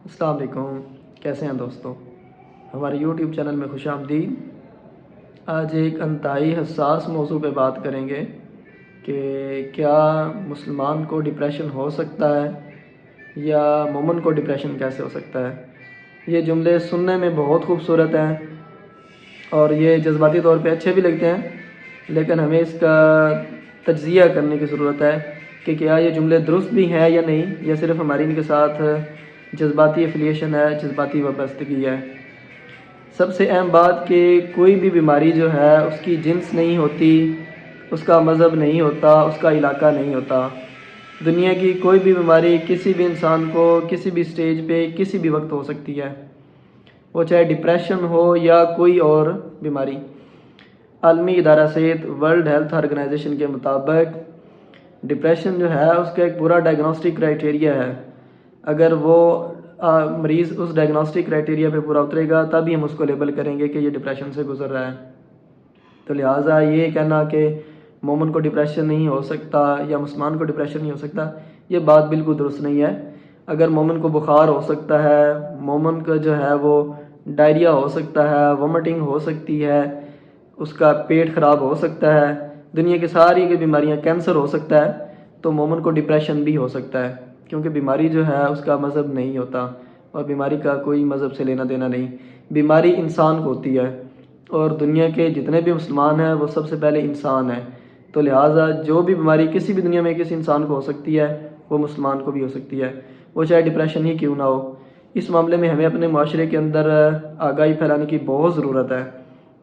السلام علیکم، کیسے ہیں دوستو؟ ہمارے یوٹیوب چینل میں خوش آمدید۔ آج ایک انتہائی حساس موضوع پہ بات کریں گے کہ کیا مسلمان کو ڈپریشن ہو سکتا ہے یا مومن کو ڈپریشن کیسے ہو سکتا ہے۔ یہ جملے سننے میں بہت خوبصورت ہیں اور یہ جذباتی طور پہ اچھے بھی لگتے ہیں، لیکن ہمیں اس کا تجزیہ کرنے کی ضرورت ہے کہ کیا یہ جملے درست بھی ہیں یا نہیں، یا صرف ہماری ان کے ساتھ جذباتی افیلیشن ہے، جذباتی وابستگی ہے۔ سب سے اہم بات کہ کوئی بھی بیماری جو ہے اس کی جنس نہیں ہوتی، اس کا مذہب نہیں ہوتا، اس کا علاقہ نہیں ہوتا۔ دنیا کی کوئی بھی بیماری کسی بھی انسان کو کسی بھی سٹیج پہ کسی بھی وقت ہو سکتی ہے، وہ چاہے ڈپریشن ہو یا کوئی اور بیماری۔ عالمی ادارہ صحت ورلڈ ہیلتھ آرگنائزیشن کے مطابق ڈپریشن جو ہے اس کا ایک پورا ڈائگنوسٹک کرائٹیریا ہے۔ اگر وہ مریض اس ڈائگنوسٹک کرائٹیریا پہ پورا اترے گا تب ہی ہم اس کو لیبل کریں گے کہ یہ ڈپریشن سے گزر رہا ہے۔ تو لہٰذا یہ کہنا کہ مومن کو ڈپریشن نہیں ہو سکتا یا مسلمان کو ڈپریشن نہیں ہو سکتا، یہ بات بالکل درست نہیں ہے۔ اگر مومن کو بخار ہو سکتا ہے، مومن کا جو ہے وہ ڈائریا ہو سکتا ہے، وومٹنگ ہو سکتی ہے، اس کا پیٹ خراب ہو سکتا ہے، دنیا کی ساری کی بیماریاں، کینسر ہو سکتا ہے، تو مومن کو ڈپریشن بھی ہو سکتا ہے، کیونکہ بیماری جو ہے اس کا مذہب نہیں ہوتا اور بیماری کا کوئی مذہب سے لینا دینا نہیں۔ بیماری انسان کو ہوتی ہے اور دنیا کے جتنے بھی مسلمان ہیں وہ سب سے پہلے انسان ہیں، تو لہٰذا جو بھی بیماری کسی بھی دنیا میں کسی انسان کو ہو سکتی ہے وہ مسلمان کو بھی ہو سکتی ہے، وہ چاہے ڈپریشن ہی کیوں نہ ہو۔ اس معاملے میں ہمیں اپنے معاشرے کے اندر آگاہی پھیلانے کی بہت ضرورت ہے،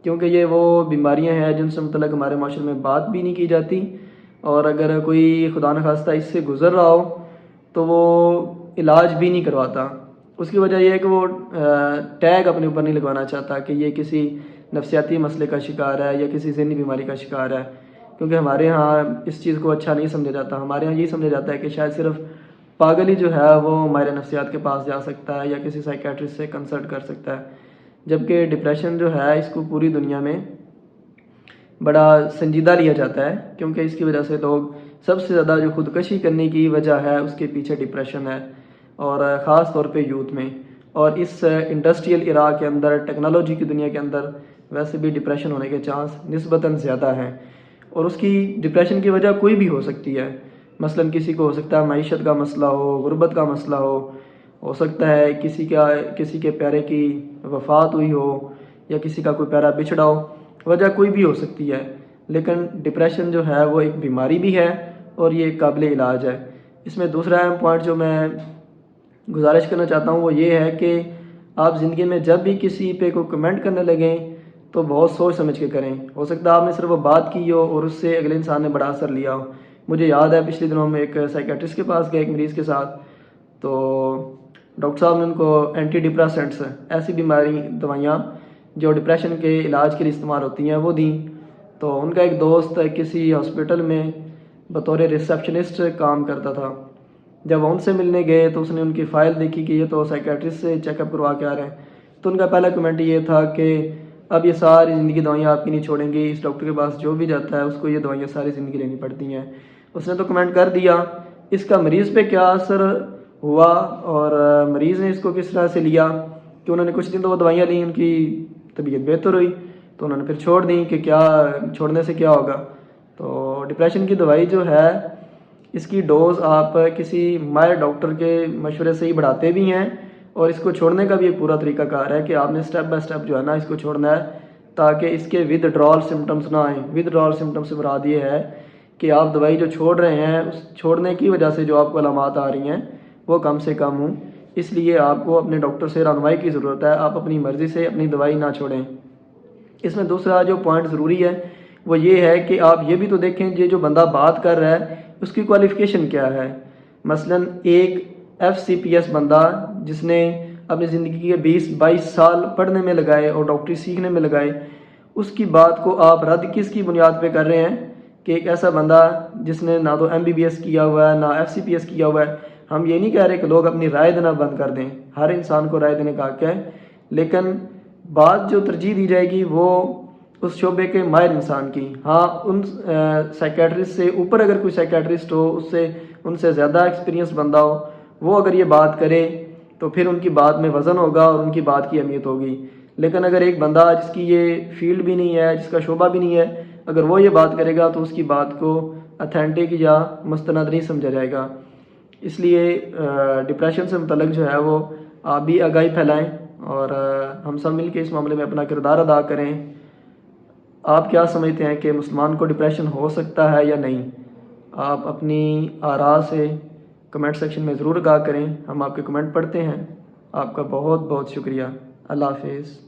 کیونکہ یہ وہ بیماریاں ہیں جن سے متعلق ہمارے معاشرے میں بات بھی نہیں کی جاتی، اور اگر کوئی خدا نخواستہ اس سے گزر رہا ہو تو وہ علاج بھی نہیں کرواتا۔ اس کی وجہ یہ ہے کہ وہ ٹیگ اپنے اوپر نہیں لگوانا چاہتا کہ یہ کسی نفسیاتی مسئلے کا شکار ہے یا کسی ذہنی بیماری کا شکار ہے، کیونکہ ہمارے ہاں اس چیز کو اچھا نہیں سمجھا جاتا۔ ہمارے ہاں یہی سمجھا جاتا ہے کہ شاید صرف پاگل ہی جو ہے وہ ماہر نفسیات کے پاس جا سکتا ہے یا کسی سائیکیٹرسٹ سے کنسلٹ کر سکتا ہے، جبکہ ڈپریشن جو ہے اس کو پوری دنیا میں بڑا سنجیدہ لیا جاتا ہے، کیونکہ اس کی وجہ سے لوگ سب سے زیادہ جو خودکشی کرنے کی وجہ ہے اس کے پیچھے ڈپریشن ہے، اور خاص طور پہ یوتھ میں، اور اس انڈسٹریل ایرا کے اندر، ٹیکنالوجی کی دنیا کے اندر ویسے بھی ڈپریشن ہونے کے چانس نسبتاً زیادہ ہیں، اور اس کی ڈپریشن کی وجہ کوئی بھی ہو سکتی ہے۔ مثلا کسی کو ہو سکتا ہے معیشت کا مسئلہ ہو، غربت کا مسئلہ ہو سکتا ہے کسی کے پیارے کی وفات ہوئی ہو یا کسی کا کوئی پیارا بچھڑا ہو، وجہ کوئی بھی ہو سکتی ہے، لیکن ڈپریشن جو ہے وہ ایک بیماری بھی ہے اور یہ ایک قابل علاج ہے۔ اس میں دوسرا اہم پوائنٹ جو میں گزارش کرنا چاہتا ہوں وہ یہ ہے کہ آپ زندگی میں جب بھی کسی پہ کوئی کمنٹ کرنے لگیں تو بہت سوچ سمجھ کے کریں۔ ہو سکتا ہے آپ نے صرف وہ بات کی ہو اور اس سے اگلے انسان نے بڑا اثر لیا ہو۔ مجھے یاد ہے پچھلے دنوں میں ایک سائیکیٹرسٹ کے پاس گئے ایک مریض کے ساتھ، تو ڈاکٹر صاحب نے ان کو اینٹی ڈپریسنٹس، ایسی بیماری دوائیاں جو ڈپریشن کے علاج کے لیے استعمال ہوتی ہیں، وہ دیں۔ تو ان کا ایک دوست کسی ہاسپٹل میں بطور ریسیپشنسٹ کام کرتا تھا۔ جب وہ ان سے ملنے گئے تو اس نے ان کی فائل دیکھی کہ یہ تو سائیکیٹرسٹ سے چیک اپ کروا کے آ رہے ہیں، تو ان کا پہلا کمنٹ یہ تھا کہ اب یہ ساری زندگی دوائیاں آپ کی نہیں چھوڑیں گی، اس ڈاکٹر کے پاس جو بھی جاتا ہے اس کو یہ دوائیاں ساری زندگی لینی پڑتی ہیں۔ اس نے تو کمنٹ کر دیا، اس کا مریض پہ کیا اثر ہوا اور مریض نے اس کو کس طرح سے لیا کہ انہوں نے کچھ دن تو وہ دوائیاں لیں، ان کی طبیعت بہتر ہوئی، تو انہوں نے پھر چھوڑ دیں کہ کیا چھوڑنے سے کیا ہوگا۔ تو ڈپریشن کی دوائی جو ہے اس کی ڈوز آپ کسی ماہر ڈاکٹر کے مشورے سے ہی بڑھاتے بھی ہیں، اور اس کو چھوڑنے کا بھی ایک پورا طریقہ کار ہے کہ آپ نے سٹیپ بائی سٹیپ جو ہے نا اس کو چھوڑنا ہے، تاکہ اس کے ود ڈرال سمٹمز نہ آئیں۔ ود ڈرال سمٹمز سے مراد یہ ہے کہ آپ دوائی جو چھوڑ رہے ہیں اس چھوڑنے کی وجہ سے جو آپ کو علامات آ رہی ہیں وہ کم سے کم ہوں، اس لیے آپ کو اپنے ڈاکٹر سے رہنمائی کی ضرورت ہے۔ آپ اپنی مرضی سے اپنی دوائی نہ چھوڑیں۔ اس میں دوسرا جو پوائنٹ ضروری ہے وہ یہ ہے کہ آپ یہ بھی تو دیکھیں یہ جو بندہ بات کر رہا ہے اس کی کوالیفیکیشن کیا ہے۔ مثلا ایک FCPS بندہ جس نے اپنی زندگی کے 20-22 سال پڑھنے میں لگائے اور ڈاکٹری سیکھنے میں لگائے، اس کی بات کو آپ رد کس کی بنیاد پہ کر رہے ہیں کہ ایک ایسا بندہ جس نے نہ تو MBBS کیا ہوا ہے نہ FCPS کیا ہوا ہے۔ ہم یہ نہیں کہہ رہے کہ لوگ اپنی رائے دینا بند کر دیں، ہر انسان کو رائے دینے کا حق ہے، لیکن بات جو ترجیح دی جائے گی وہ اس شعبے کے ماہر انسان کی۔ ہاں ان سائیکیٹرسٹ سے اوپر اگر کوئی سائیکیٹرسٹ ہو، ان سے زیادہ ایکسپیرینس بندہ ہو، وہ اگر یہ بات کرے تو پھر ان کی بات میں وزن ہوگا اور ان کی بات کی اہمیت ہوگی. لیکن اگر ایک بندہ جس کی یہ فیلڈ بھی نہیں ہے، جس کا شعبہ بھی نہیں ہے، اگر وہ یہ بات کرے گا تو اس کی بات کو اتھینٹک یا مستند نہیں سمجھا جائے گا. اس لیے ڈپریشن سے متعلق جو ہے وہ آپ بھی آگاہی پھیلائیں اور ہم سب مل کے اس معاملے میں اپنا کردار ادا کریں. آپ کیا سمجھتے ہیں کہ مسلمان کو ڈپریشن ہو سکتا ہے یا نہیں؟ آپ اپنی آراء سے کمنٹ سیکشن میں ضرور آگاہ کریں. ہم آپ کے کمنٹ پڑھتے ہیں. آپ کا بہت بہت شکریہ. اللہ حافظ.